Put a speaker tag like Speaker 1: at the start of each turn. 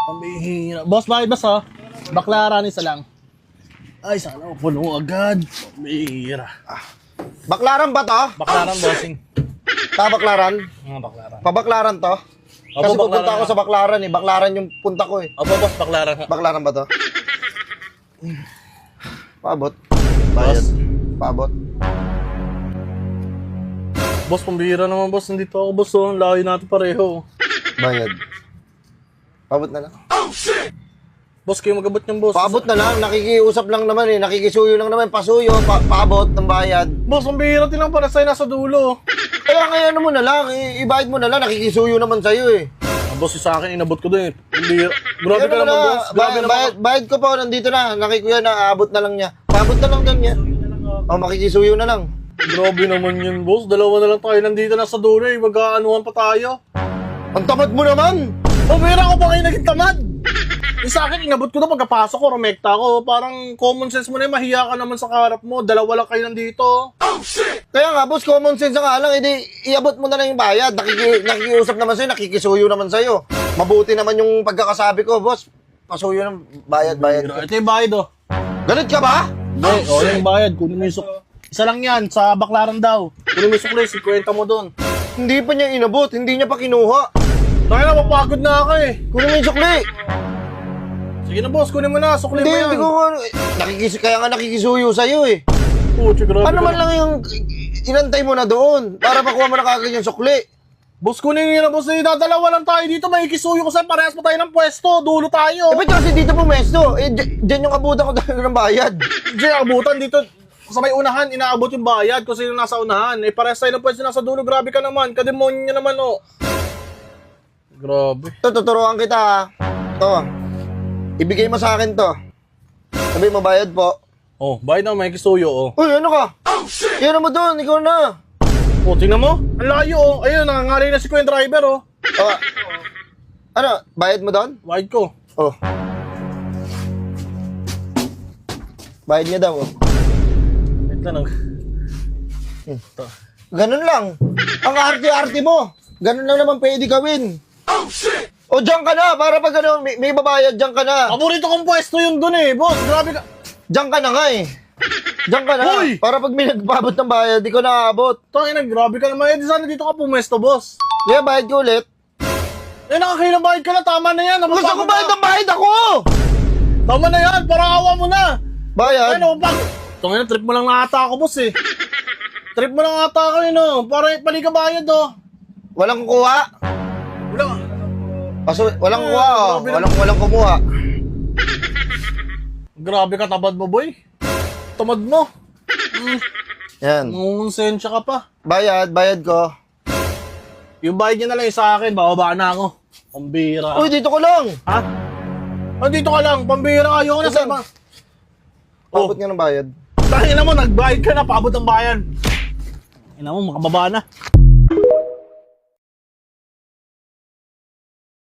Speaker 1: Pambihira. Boss, bakit boss ha? Baklaran isa lang. Ay, sana puno agad. Pambihira.
Speaker 2: Baklaran ba to?
Speaker 1: Baklaran, bossing.
Speaker 2: Baklaran?
Speaker 1: Baklaran.
Speaker 2: Pabaklaran to?
Speaker 1: Opo,
Speaker 2: Kasi pupunta
Speaker 1: Baklaran
Speaker 2: ako sa Baklaran eh. Baklaran yung punta ko eh.
Speaker 1: Opo, boss, baklaran ha.
Speaker 2: Baklaran ba to? Paabot. Bayad. Paabot.
Speaker 1: Boss, pambihira naman, boss. Nandito ako, boss. Oh. Layo natin pareho.
Speaker 2: Bayad. Paabot na lang.
Speaker 1: Boss, kayo magabot niyang, boss.
Speaker 2: Paabot na lang. Nakikiusap lang naman eh. Nakikisuyo lang naman. Pasuyo. Paabot ng bayad.
Speaker 1: Boss, pambihira tinang para sa'yo nasa dulo.
Speaker 2: Kaya ano mo na lang. Ibayad mo na lang. Nakikisuyo naman sa'yo eh.
Speaker 1: Boss, sa akin, inabot ko doon eh. Pambihira. Grabe ka naman, boss. Grabe naman.
Speaker 2: Bayad ko po. Nandito na. Nakikuya na. Aabot na lang niya. Paabot na lang lang niya. O, makikisuyo na lang.
Speaker 1: Grabe naman yun, boss. Dalawa na lang tayo nandito na sa dulo eh. Mag-aanuhan pa tayo.
Speaker 2: Ang tamad mo naman.
Speaker 1: Pambihira ko pa kayo naging tamad. Yung sa akin, inabot ko na pagkapasok ko, rumekta ko. Parang common sense mo na yun, mahiya ka naman sa kaharap mo. Dalawa lang kayo nandito.
Speaker 2: Kaya nga, boss, common sense nga lang. Edi, iabot mo na lang yung bayad. Nakikiusap naman sa'yo. Nakikisuyo naman sa'yo. Mabuti naman yung pagkakasabi ko, boss. Pasuyo ng bayad.
Speaker 1: Ito yung bayad, oh.
Speaker 2: Galit ka ba?
Speaker 1: Hindi, oh, yung bayad. Kunin mo yung isa lang yan, sa baklaran daw. Kunin mo yung sukli, 50 mo doon.
Speaker 2: Hindi pa niya inabot. Hindi niya pa kinuha.
Speaker 1: Kaya na, mapagod na ako eh.
Speaker 2: Kunin mo yung sukli.
Speaker 1: Sige na, boss, kunin mo na. Sukli mo yan.
Speaker 2: Hindi ko kaya nga nakikisuyo sa'yo eh.
Speaker 1: Puchi, grabe
Speaker 2: Paano
Speaker 1: ka
Speaker 2: man
Speaker 1: na.
Speaker 2: lang yung inantay mo na doon para makuha mo na kagad yung sukli?
Speaker 1: Boss, kunin nyo na, boss. Dadalawa lang tayo dito. May ikisuyo ko sa'yo. Parehas pa tayo ng pwesto. Dulo tayo.
Speaker 2: Eh, ba't kasi dito pumesto? Eh, dyan yung abutan ko talaga ng bayad.
Speaker 1: Diyan, abutan dito. Sa may unahan, inaabot yung bayad kung sino nasa unahan. Eh, parehas tayo ng pwesto nasa dulo. Grabe ka naman. Kademonyo naman, oh. Grabe.
Speaker 2: Ito, tuturuan kita ha. Ito. Ibigay mo sa akin to. Sabi mo bayad po.
Speaker 1: Oh, bayad na. May ikisuyo, oh.
Speaker 2: Uy, ano ka? Yan mo doon, ikaw na.
Speaker 1: Oh, tingnan mo. Ang layo, oh. Ayun, nangangaray na si Kuya driver, oh.
Speaker 2: Oh. Ano, bayad mo doon?
Speaker 1: Bayad ko.
Speaker 2: Oh. Bayad niya daw. Oh.
Speaker 1: Wait lang.
Speaker 2: Ganun lang. Ang arte-arte mo. Ganun lang naman pwede gawin. O, diyan ka na. Para pag ano, may babayad, diyan ka na.
Speaker 1: Paborito kong pwesto yun dun, eh. Boss, grabe ka.
Speaker 2: Diyan ka na nga eh. Diyan ka na.
Speaker 1: Hoy!
Speaker 2: Para pag may nagpabot ng bayad, di ko nakaabot.
Speaker 1: Tangina, grabe ka naman. Eh, di sana dito ka pumesto, boss.
Speaker 2: Kaya bayad ko ulit.
Speaker 1: Eh, nakakailang bayad ka na. Tama na yan.
Speaker 2: Gusto ko bayad ng bayad ako!
Speaker 1: Tama na yan. Parang awa mo na.
Speaker 2: Bayad?
Speaker 1: Ano, pag... Tangina, trip mo lang na ata ako, boss, eh. Trip mo lang ata ako, yun, oh. Parang pali ka bayad, oh.
Speaker 2: Walang kukuha?
Speaker 1: Wala.
Speaker 2: Walang kuha, oh.
Speaker 1: grabe na.
Speaker 2: Walang kumuha.
Speaker 1: Grabe ka, tabad mo, boy. Tamad mo.
Speaker 2: Yan.
Speaker 1: Nangungonsensya ka pa.
Speaker 2: Bayad ko.
Speaker 1: Yung bayad niya na lang sa akin, bababa na ako. Pambira.
Speaker 2: Uy, dito ko lang.
Speaker 1: Ha? Andito ka lang, pambira. Ayoko na sa
Speaker 2: Saan?
Speaker 1: iba.
Speaker 2: Paabot nga ng bayad.
Speaker 1: Tangina mo, nagbayad ka na, paabot ang bayan. Ina mo, makababa na.